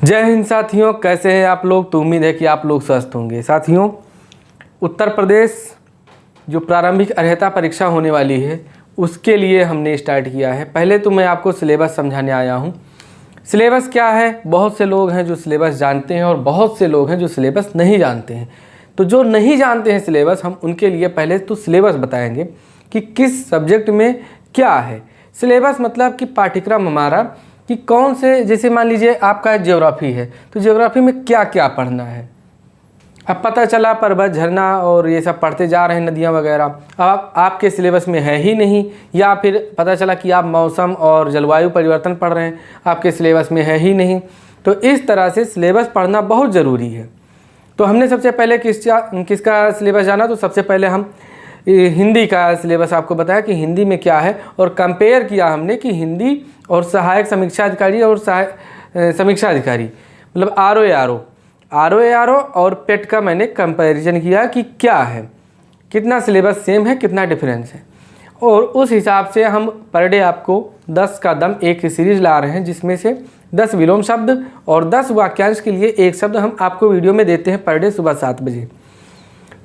जय हिंद साथियों, कैसे हैं आप लोग। तो उम्मीद है कि आप लोग स्वस्थ होंगे। साथियों, उत्तर प्रदेश जो प्रारंभिक अर्हता परीक्षा होने वाली है उसके लिए हमने स्टार्ट किया है। पहले तो मैं आपको सिलेबस समझाने आया हूँ। सिलेबस क्या है, बहुत से लोग हैं जो सिलेबस जानते हैं और बहुत से लोग हैं जो सिलेबस नहीं जानते हैं। तो जो नहीं जानते हैं सिलेबस, हम उनके लिए पहले तो सिलेबस बताएंगे कि किस सब्जेक्ट में क्या है। सिलेबस मतलब कि पाठ्यक्रम हमारा कि कौन से, जैसे मान लीजिए आपका ज्योग्राफी है तो ज्योग्राफी में क्या क्या पढ़ना है। अब पता चला पर्वत, झरना और ये सब पढ़ते जा रहे हैं, नदियाँ वगैरह, अब आपके सिलेबस में है ही नहीं। या फिर पता चला कि आप मौसम और जलवायु परिवर्तन पढ़ रहे हैं, आपके सिलेबस में है ही नहीं। तो इस तरह से सिलेबस पढ़ना बहुत ज़रूरी है। तो हमने सबसे पहले किसका सिलेबस जाना, तो सबसे पहले हम हिंदी का सिलेबस आपको बताया कि हिंदी में क्या है, और कंपेयर किया हमने कि हिंदी और सहायक समीक्षा अधिकारी और समीक्षा अधिकारी मतलब आर ओ और पेट का मैंने कंपैरिजन किया कि क्या है, कितना सिलेबस सेम है, कितना डिफरेंस है। और उस हिसाब से हम पर डे आपको 10 का दम एक सीरीज ला रहे हैं, जिसमें से 10 विलोम शब्द और 10 वाक्यांश के लिए एक शब्द हम आपको वीडियो में देते हैं पर डे सुबह 7 बजे।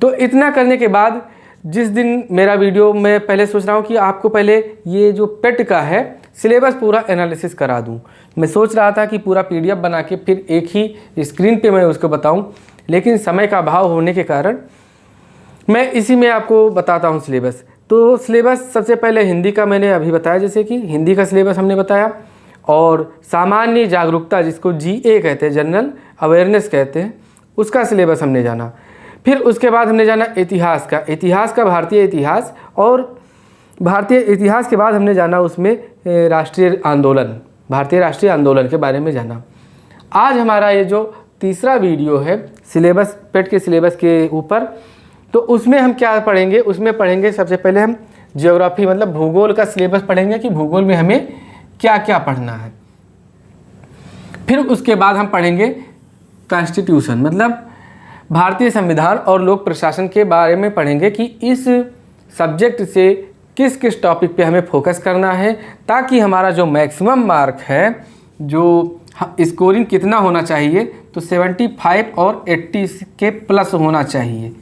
तो इतना करने के बाद जिस दिन मेरा वीडियो, मैं पहले सोच रहा हूँ कि आपको पहले ये जो पेट का है सिलेबस पूरा एनालिसिस करा दूँ। मैं सोच रहा था कि पूरा PDF बना के फिर एक ही स्क्रीन पे मैं उसको बताऊँ, लेकिन समय का अभाव होने के कारण मैं इसी में आपको बताता हूँ सिलेबस। तो सिलेबस सबसे पहले हिंदी का मैंने अभी बताया, जैसे कि हिंदी का सिलेबस हमने बताया, और सामान्य जागरूकता जिसको GA कहते हैं, जनरल अवेयरनेस कहते हैं, उसका सिलेबस हमने जाना। फिर उसके बाद हमने जाना इतिहास का भारतीय इतिहास, और भारतीय इतिहास के बाद हमने जाना उसमें भारतीय राष्ट्रीय आंदोलन के बारे में जाना। आज हमारा ये जो तीसरा वीडियो है सिलेबस, पेट के सिलेबस के ऊपर, तो उसमें हम क्या पढ़ेंगे, उसमें पढ़ेंगे सबसे पहले हम ज्योग्राफी मतलब भूगोल का सिलेबस पढ़ेंगे कि भूगोल में हमें क्या क्या पढ़ना है। फिर उसके बाद हम पढ़ेंगे कॉन्स्टिट्यूशन मतलब भारतीय संविधान और लोक प्रशासन के बारे में पढ़ेंगे कि इस सब्जेक्ट से किस किस टॉपिक पे हमें फोकस करना है, ताकि हमारा जो मैक्सिमम मार्क है, जो स्कोरिंग कितना होना चाहिए, तो 75 और 80 के प्लस होना चाहिए।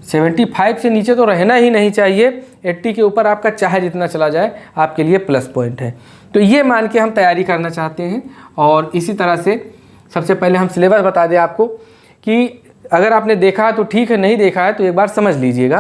75 से नीचे तो रहना ही नहीं चाहिए, 80 के ऊपर आपका चाहे जितना चला जाए आपके लिए प्लस पॉइंट है। तो ये मान के हम तैयारी करना चाहते हैं। और इसी तरह से सबसे पहले हम सिलेबस बता दें आपको कि अगर आपने देखा है तो ठीक है, नहीं देखा है तो एक बार समझ लीजिएगा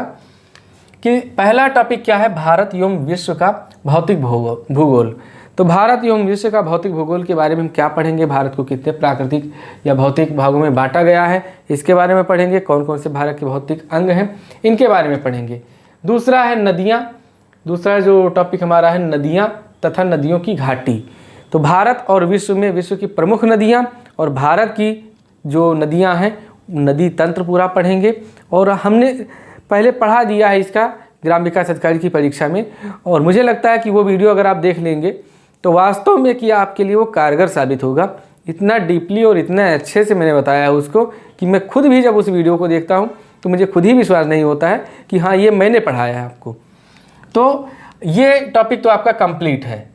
कि पहला टॉपिक क्या है, भारत एवं विश्व का भौतिक भूगोल। तो भारत एवं विश्व का भौतिक भूगोल के बारे में हम क्या पढ़ेंगे, भारत को कितने प्राकृतिक या भौतिक भागों में बांटा गया है इसके बारे में पढ़ेंगे, कौन कौन से भारत के भौतिक अंग हैं इनके बारे में पढ़ेंगे। दूसरा है नदियाँ, दूसरा जो टॉपिक हमारा है नदियाँ तथा नदियों की घाटी। तो भारत और विश्व में विश्व की प्रमुख नदियाँ और भारत की जो नदियाँ हैं नदी तंत्र पूरा पढ़ेंगे। और हमने पहले पढ़ा दिया है इसका ग्राम विकास अधिकारी की परीक्षा में, और मुझे लगता है कि वो वीडियो अगर आप देख लेंगे तो वास्तव में कि आपके लिए वो कारगर साबित होगा। इतना डीपली और इतना अच्छे से मैंने बताया है उसको कि मैं खुद भी जब उस वीडियो को देखता हूँ तो मुझे खुद ही विश्वास नहीं होता है कि हाँ ये मैंने पढ़ाया है आपको। तो ये टॉपिक तो आपका कंप्लीट है,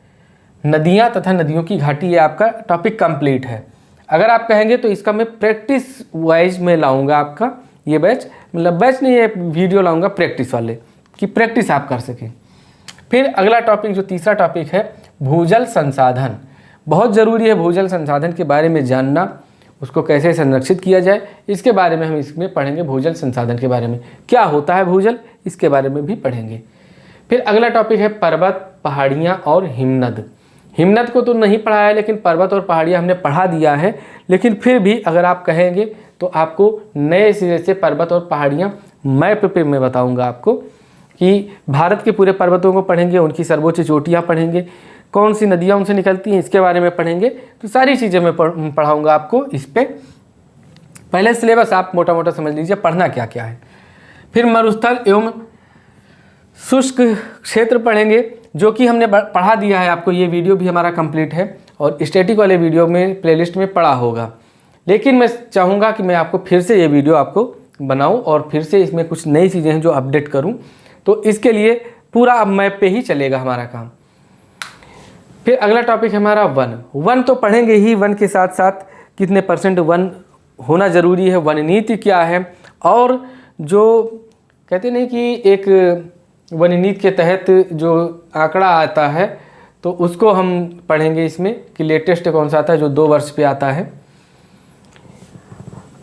नदियाँ तथा नदियों की घाटी, ये आपका टॉपिक कंप्लीट है। अगर आप कहेंगे तो इसका मैं प्रैक्टिस वाइज में लाऊंगा आपका ये बैच, मतलब बैच नहीं, ये वीडियो लाऊंगा प्रैक्टिस वाले कि प्रैक्टिस आप कर सकें। फिर अगला टॉपिक जो तीसरा टॉपिक है भूजल संसाधन। बहुत ज़रूरी है भूजल संसाधन के बारे में जानना, उसको कैसे संरक्षित किया जाए इसके बारे में हम इसमें पढ़ेंगे। भूजल संसाधन के बारे में क्या होता है भूजल, इसके बारे में भी पढ़ेंगे। फिर अगला टॉपिक है पर्वत, पहाड़ियाँ और हिमनद। हिमनद को तो नहीं पढ़ाया है, लेकिन पर्वत और पहाड़ियाँ हमने पढ़ा दिया है। लेकिन फिर भी अगर आप कहेंगे तो आपको नए सिरे से पर्वत और पहाड़ियाँ मैप पे मैं बताऊंगा आपको कि भारत के पूरे पर्वतों को पढ़ेंगे, उनकी सर्वोच्च चोटियाँ पढ़ेंगे, कौन सी नदियाँ उनसे निकलती हैं इसके बारे में पढ़ेंगे। तो सारी चीज़ें मैं पढ़ाऊँगा आपको इस पर। पहले सिलेबस आप मोटा मोटा समझ लीजिए पढ़ना क्या क्या है। फिर मरुस्थल एवं शुष्क क्षेत्र पढ़ेंगे, जो कि हमने पढ़ा दिया है आपको। ये वीडियो भी हमारा कंप्लीट है और स्टैटिक वाले वीडियो में प्लेलिस्ट में पढ़ा होगा, लेकिन मैं चाहूँगा कि मैं आपको फिर से ये वीडियो आपको बनाऊँ और फिर से इसमें कुछ नई चीज़ें हैं जो अपडेट करूँ। तो इसके लिए पूरा अब मैप पे ही चलेगा हमारा काम। फिर अगला टॉपिक है हमारा वन। वन तो पढ़ेंगे ही, वन के साथ साथ कितने % वन होना ज़रूरी है, वन नीति क्या है, और जो कहते नहीं कि एक वन नीति के तहत जो आंकड़ा आता है तो उसको हम पढ़ेंगे इसमें कि लेटेस्ट कौन सा आता है जो 2 वर्ष पे आता है।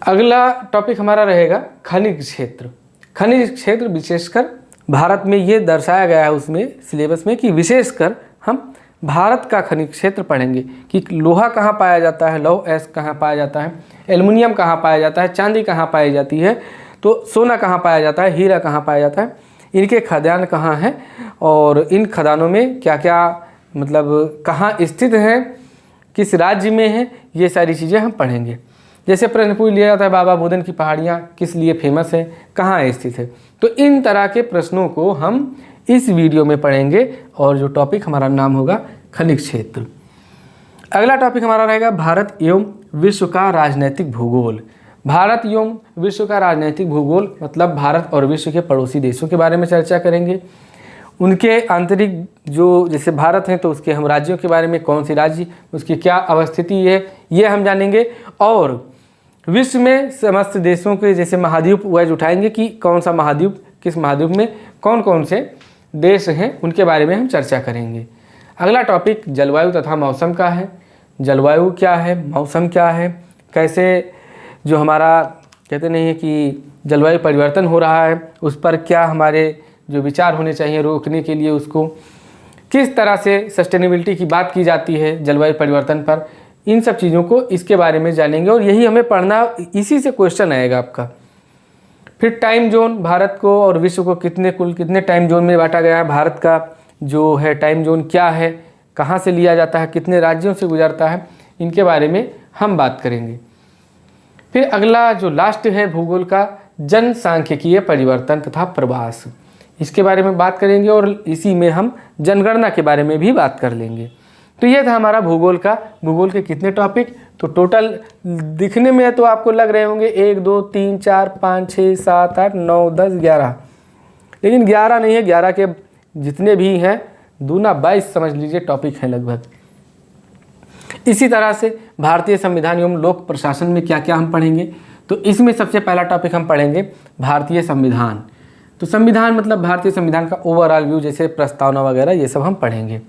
अगला टॉपिक हमारा रहेगा खनिज क्षेत्र। खनिज क्षेत्र विशेषकर भारत में ये दर्शाया गया है उसमें सिलेबस में कि विशेषकर हम भारत का खनिज क्षेत्र पढ़ेंगे कि लोहा कहाँ पाया जाता है, लौह अयस्क कहाँ पाया जाता है, एल्युमिनियम कहाँ पाया जाता है, चांदी कहाँ पाई जाती है, तो सोना कहाँ पाया जाता है, हीरा कहाँ पाया जाता है, इनके खदान कहाँ हैं और इन खदानों में क्या क्या मतलब कहाँ स्थित हैं, किस राज्य में हैं, ये सारी चीज़ें हम पढ़ेंगे। जैसे प्रश्न पूछ लिया जाता है बाबा बुदन की पहाड़ियाँ किस लिए फेमस है, कहाँ स्थित है, तो इन तरह के प्रश्नों को हम इस वीडियो में पढ़ेंगे और जो टॉपिक हमारा नाम होगा खनिज क्षेत्र। अगला टॉपिक हमारा रहेगा भारत एवं विश्व का राजनीतिक भूगोल। भारत एवं विश्व का राजनीतिक भूगोल मतलब भारत और विश्व के पड़ोसी देशों के बारे में चर्चा करेंगे, उनके आंतरिक जो जैसे भारत है तो उसके हम राज्यों के बारे में, कौन सी राज्य उसकी क्या अवस्थिति है ये हम जानेंगे, और विश्व में समस्त देशों के जैसे महाद्वीप वाइज उठाएंगे कि कौन सा महाद्वीप किस महाद्वीप में कौन कौन से देश हैं उनके बारे में हम चर्चा करेंगे। अगला टॉपिक जलवायु तथा मौसम का है। जलवायु क्या है, मौसम क्या है, कैसे जो हमारा कहते नहीं है कि जलवायु परिवर्तन हो रहा है उस पर क्या हमारे जो विचार होने चाहिए रोकने के लिए, उसको किस तरह से सस्टेनेबिलिटी की बात की जाती है जलवायु परिवर्तन पर, इन सब चीज़ों को इसके बारे में जानेंगे और यही हमें पढ़ना, इसी से क्वेश्चन आएगा आपका। फिर टाइम जोन, भारत को और विश्व को कुल कितने टाइम जोन में बांटा गया है, भारत का जो है टाइम जोन क्या है, कहाँ से लिया जाता है, कितने राज्यों से गुजरता है, इनके बारे में हम बात करेंगे। फिर अगला जो लास्ट है भूगोल का, जनसांख्यिकीय परिवर्तन तथा प्रवास, इसके बारे में बात करेंगे और इसी में हम जनगणना के बारे में भी बात कर लेंगे। तो ये था हमारा भूगोल का। भूगोल के कितने टॉपिक, तो टोटल दिखने में तो आपको लग रहे होंगे 1 2 3 4 5 6 7 8 9 10 11, लेकिन 11 नहीं है, 11 के जितने भी हैं दूना 22 समझ लीजिए टॉपिक हैं लगभग। इसी तरह से भारतीय संविधान एवं लोक प्रशासन में क्या क्या हम पढ़ेंगे, तो इसमें सबसे पहला टॉपिक हम पढ़ेंगे भारतीय संविधान। तो संविधान मतलब भारतीय संविधान का ओवरऑल व्यू, जैसे प्रस्तावना वगैरह ये सब हम पढ़ेंगे।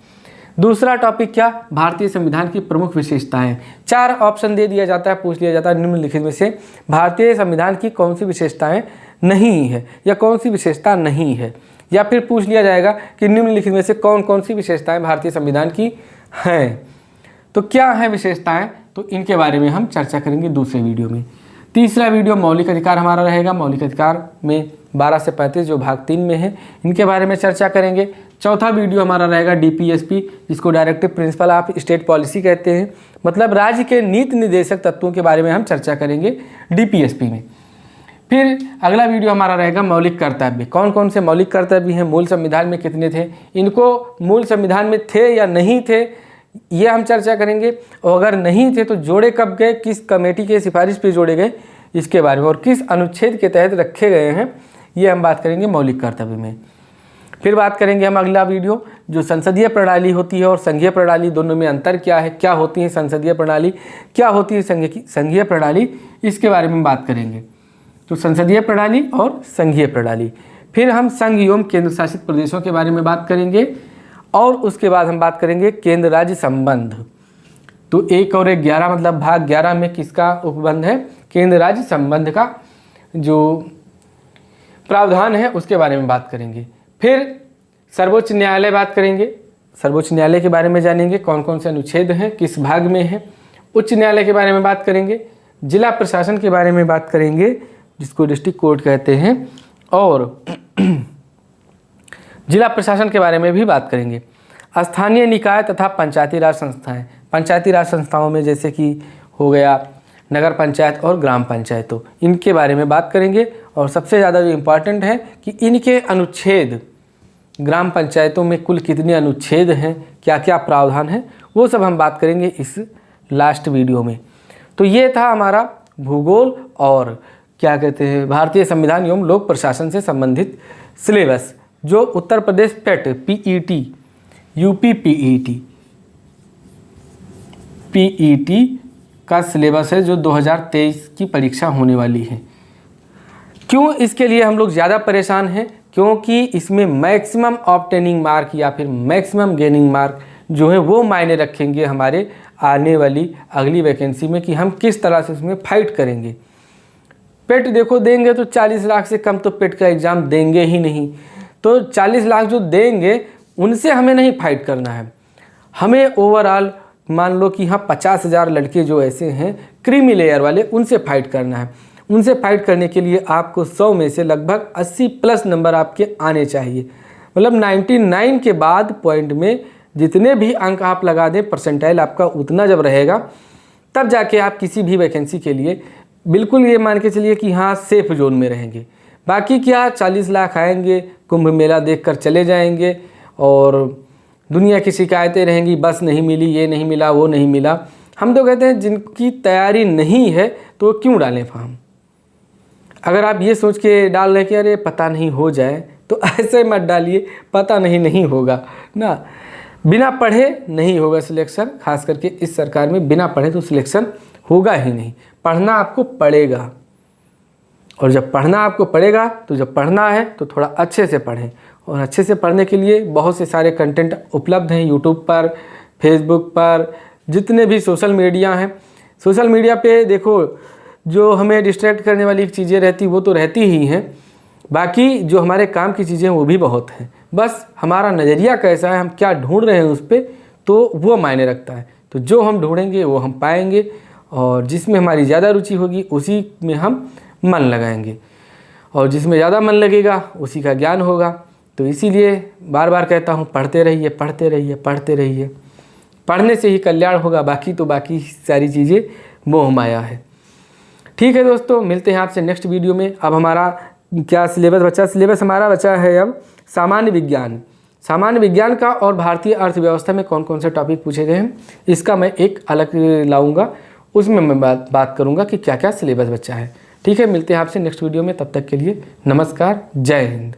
दूसरा टॉपिक क्या, भारतीय संविधान की प्रमुख विशेषताएं। 4 ऑप्शन दे दिया जाता है, पूछ लिया जाता है निम्नलिखित में से भारतीय संविधान की कौन सी विशेषताएं नहीं है या कौन सी विशेषता नहीं है, या फिर पूछ लिया जाएगा कि निम्नलिखित में से कौन कौन सी विशेषताएं भारतीय संविधान की हैं। तो क्या हैं विशेषताएं, तो इनके बारे में हम चर्चा करेंगे दूसरे वीडियो में। तीसरा वीडियो मौलिक अधिकार हमारा रहेगा। मौलिक अधिकार में 12 से 35 जो भाग 3 में है इनके बारे में चर्चा करेंगे। चौथा वीडियो हमारा रहेगा DPSP, जिसको directive principle of state policy कहते हैं, मतलब राज्य के नीति निर्देशक तत्वों के बारे में हम चर्चा करेंगे DPSP में। फिर अगला वीडियो हमारा रहेगा मौलिक कर्तव्य। कौन कौन से मौलिक कर्तव्य हैं, मूल संविधान में कितने थे, इनको मूल संविधान में थे या नहीं थे ये हम चर्चा करेंगे, और अगर नहीं थे तो जोड़े कब गए, किस कमेटी के सिफारिश पे जोड़े गए इसके बारे में, और किस अनुच्छेद के तहत रखे गए हैं ये हम बात करेंगे मौलिक कर्तव्य में। फिर बात करेंगे हम अगला वीडियो जो संसदीय प्रणाली होती है और संघीय प्रणाली, दोनों में अंतर क्या है, क्या होती है संसदीय प्रणाली, क्या होती है संघीय प्रणाली, इसके बारे में बात करेंगे। तो संसदीय प्रणाली और संघीय प्रणाली। फिर हम संघ एवं केंद्र शासित प्रदेशों के बारे में बात करेंगे, और उसके बाद हम बात करेंगे केंद्र राज्य संबंध। तो 1 और 11 मतलब भाग 11 में किसका उपबंध है, केंद्र राज्य संबंध का जो प्रावधान है उसके बारे में बात करेंगे। फिर सर्वोच्च न्यायालय बात करेंगे, सर्वोच्च न्यायालय के बारे में जानेंगे कौन कौन से अनुच्छेद हैं, किस भाग में है। उच्च न्यायालय के बारे में बात करेंगे, जिला प्रशासन के बारे में बात करेंगे जिसको डिस्ट्रिक्ट कोर्ट कहते हैं, और जिला प्रशासन के बारे में भी बात करेंगे। स्थानीय निकाय तथा पंचायती राज संस्थाएं, पंचायती राज संस्थाओं में जैसे कि हो गया नगर पंचायत और ग्राम पंचायतों, इनके बारे में बात करेंगे। और सबसे ज़्यादा जो इम्पॉर्टेंट है कि इनके अनुच्छेद, ग्राम पंचायतों में कुल कितने अनुच्छेद हैं, क्या क्या प्रावधान है, वो सब हम बात करेंगे इस लास्ट वीडियो में। तो ये था हमारा भूगोल और क्या कहते हैं भारतीय संविधान एवं लोक प्रशासन से संबंधित सिलेबस, जो उत्तर प्रदेश पेट PET, UP PET का सिलेबस है जो 2023 की परीक्षा होने वाली है। क्यों इसके लिए हम लोग ज़्यादा परेशान हैं? क्योंकि इसमें मैक्सिमम ऑब्टेनिंग मार्क या फिर मैक्सिमम गेनिंग मार्क जो है वो मायने रखेंगे हमारे आने वाली अगली वैकेंसी में, कि हम किस तरह से उसमें फाइट करेंगे। पेट देखो देंगे तो 40 लाख से कम तो पेट का एग्ज़ाम देंगे ही नहीं। तो 40 लाख जो देंगे उनसे हमें नहीं फाइट करना है, हमें ओवरऑल मान लो कि हाँ 50,000 लड़के जो ऐसे हैं क्रीमी लेयर वाले, उनसे फाइट करना है। उनसे फाइट करने के लिए आपको 100 में से लगभग 80 प्लस नंबर आपके आने चाहिए। मतलब 99 के बाद पॉइंट में जितने भी अंक आप लगा दें, परसेंटाइल आपका उतना जब रहेगा तब जाके आप किसी भी वैकेंसी के लिए बिल्कुल ये मान के चलिए कि हाँ सेफ जोन में रहेंगे। बाकी क्या 40 लाख आएंगे, कुंभ मेला देखकर चले जाएंगे और दुनिया की शिकायतें रहेंगी, बस नहीं मिली, ये नहीं मिला, वो नहीं मिला। हम तो कहते हैं जिनकी तैयारी नहीं है तो क्यों डालें फॉर्म। अगर आप ये सोच के डाल रहे कि अरे पता नहीं हो जाए, तो ऐसे मत डालिए, पता नहीं होगा ना। बिना पढ़े नहीं होगा सिलेक्शन, खास करके इस सरकार में बिना पढ़े तो सिलेक्शन होगा ही नहीं। पढ़ना आपको पड़ेगा, और जब पढ़ना आपको पड़ेगा तो जब पढ़ना है तो थोड़ा अच्छे से पढ़ें। और अच्छे से पढ़ने के लिए बहुत से सारे कंटेंट उपलब्ध हैं यूट्यूब पर, फेसबुक पर, जितने भी सोशल मीडिया हैं। सोशल मीडिया पे देखो जो हमें डिस्ट्रैक्ट करने वाली चीज़ें रहती वो तो रहती ही हैं, बाकी जो हमारे काम की चीज़ें वो भी बहुत हैं। बस हमारा नज़रिया कैसा है, हम क्या ढूंढ रहे हैं उस पर, तो वो मायने रखता है। तो जो हम ढूंढेंगे वो हम पाएंगे, और जिसमें हमारी ज़्यादा रुचि होगी उसी में हम मन लगाएंगे, और जिसमें ज़्यादा मन लगेगा उसी का ज्ञान होगा। तो इसीलिए बार बार कहता हूँ, पढ़ते रहिए, पढ़ते रहिए, पढ़ते रहिए। पढ़ने से ही कल्याण होगा, बाकी तो बाकी सारी चीज़ें मोह माया है। ठीक है दोस्तों, मिलते हैं आपसे नेक्स्ट वीडियो में। अब हमारा क्या सिलेबस बचा? सिलेबस हमारा बचा है अब सामान्य विज्ञान। सामान्य विज्ञान का और भारतीय अर्थव्यवस्था में कौन कौन से टॉपिक पूछे गए हैं, इसका मैं एक अलग लाऊंगा, उसमें मैं बात करूंगा कि क्या क्या सिलेबस बचा है। ठीक है, मिलते हैं आपसे नेक्स्ट वीडियो में। तब तक के लिए नमस्कार, जय हिंद।